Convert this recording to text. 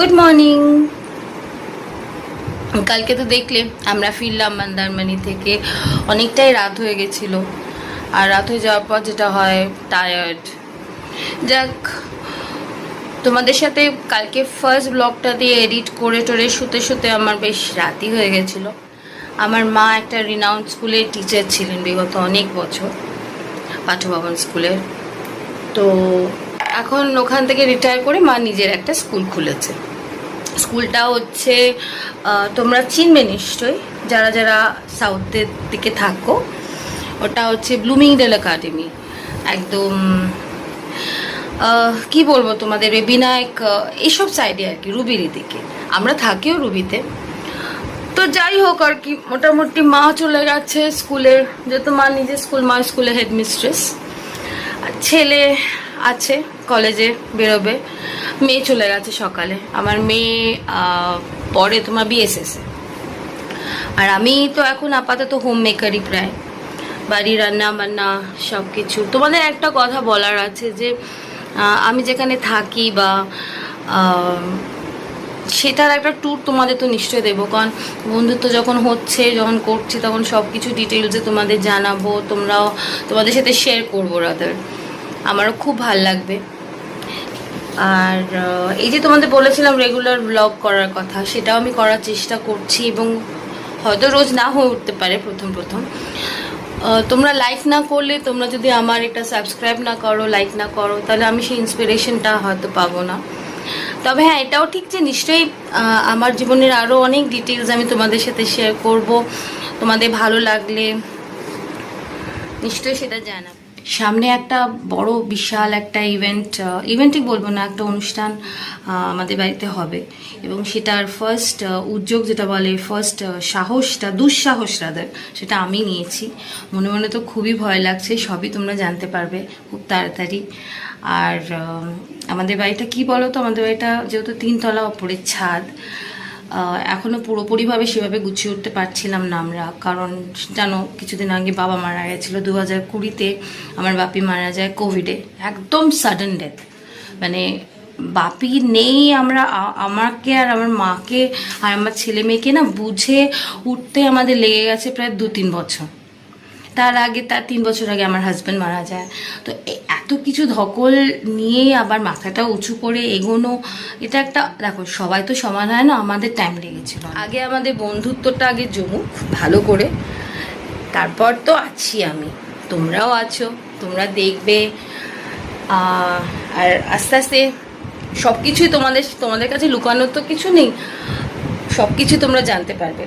Good morning. কালকে তো দেখলে আমরা ফিরলাম মন্দারমণি থেকে, অনেকটাই রাত হয়ে গেছিলো। আর রাত হয়ে যাওয়ার পর যেটা হয়, টায়ার্ড। যাক, তোমাদের সাথে কালকে ফার্স্ট ব্লগটা দিয়ে এডিট করে টোরে শুতে শুতে আমার বেশ রাতই হয়ে গেছিলো। আমার মা একটা রিনাউন্ড স্কুলের টিচার ছিলেন বিগত অনেক বছর, পাঠভবন স্কুলের। তো এখন ওখান থেকে রিটায়ার করে মা নিজের একটা স্কুল খুলেছে। স্কুলটা হচ্ছে, তোমরা চিনবে নিশ্চয়ই যারা যারা সাউথের দিকে থাকো। ওটা হচ্ছে ব্লুমিংডেল একাডেমি, একদম কি বলবো তোমাদের, বিনায়ক এইসব সাইডে আর কি, রুবির দিকে। আমরা থাকিও রুবিতে। তো যাই হোক আর কি, মোটামুটি মা চলে গেছে স্কুলে, যেহেতু মা নিজে মা স্কুলে হেডমিস্ট্রেস। আর ছেলে আছে কলেজে বেরোবে, মেয়ে চলে গেছে সকালে। আমার মেয়ে পরে তোমার বিএসএস। আর আমি তো এখন আপাতত হোম মেকারই, প্রায় বাড়ি রান্না বান্না সব কিছু। তোমাদের একটা কথা বলার আছে যে আমি যেখানে থাকি বা সেটার একটা ট্যুর তোমাদের তো নিশ্চয়ই দেবো, কারণ বন্ধুত্ব যখন হচ্ছে, যখন করছি, তখন সব কিছু ডিটেলসে তোমাদের জানাবো, তোমরাও তোমাদের সাথে শেয়ার করবো। রাদার আমারও খুব ভাল লাগবে। আর এই যে তোমাদের বলেছিলাম রেগুলার ব্লগ করার কথা, সেটাও আমি করার চেষ্টা করছি, এবং হয়তো রোজ না হয়ে উঠতে পারে প্রথম প্রথম। তোমরা লাইক না করলে, তোমরা যদি আমার একটা সাবস্ক্রাইব না করো, লাইক না করো, তাহলে আমি সেই ইন্সপিরেশনটা হয়তো পাবো না। তবে হ্যাঁ, এটাও ঠিক যে নিশ্চয়ই আমার জীবনের আরও অনেক ডিটেলস আমি তোমাদের সাথে শেয়ার করব। তোমাদের ভালো লাগলে নিশ্চয়ই সেটা জানাবো। সামনে একটা বড় বিশাল একটা ইভেন্টই বলবো না, একটা অনুষ্ঠান আমাদের বাড়িতে হবে, এবং সেটার ফার্স্ট উদ্যোগ যেটা বলে, ফার্স্ট দুঃসাহস রাদার, সেটা আমি নিয়েছি। মনে মনে তো খুবই ভয় লাগছে, সবই তোমরা জানতে পারবে খুব তাড়াতাড়ি। আর আমাদের বাড়িটা কি বলো তো, আমাদের বাড়িটা যেহেতু 3 তলা, ওপরের ছাদ, এখনও পুরোপুরিভাবে সেভাবে গুছিয়ে উঠতে পারছিলাম না আমরা। কারণ জানো, কিছুদিন আগে বাবা মারা গেছিলো, 2020-তে আমার বাপি মারা যায় কোভিডে, একদম সাডেন ডেথ। মানে বাপি নেই, আমাকে আর আমার মাকে আর আমার ছেলে মেয়েকে না বুঝে উঠতে আমাদের লেগে গেছে প্রায় 2-3 বছর। তার 3 বছর আগে আমার হাজব্যান্ড মারা যায়। তো এত কিছু ধকল নিয়ে আবার মাথাটা উঁচু করে এগোনো, এটা একটা, দেখো সবাই তো সমান হয় না, আমাদের টাইম লেগেছিল। আগে আমাদের বন্ধুত্বটা আগে জমুক ভালো করে, তারপর তো আছি আমি, তোমরাও আছো, তোমরা দেখবে। আর আস্তে আস্তে সব কিছুই তোমাদের কাছে লুকানোর তো কিছু নেই, সব কিছু তোমরা জানতে পারবে।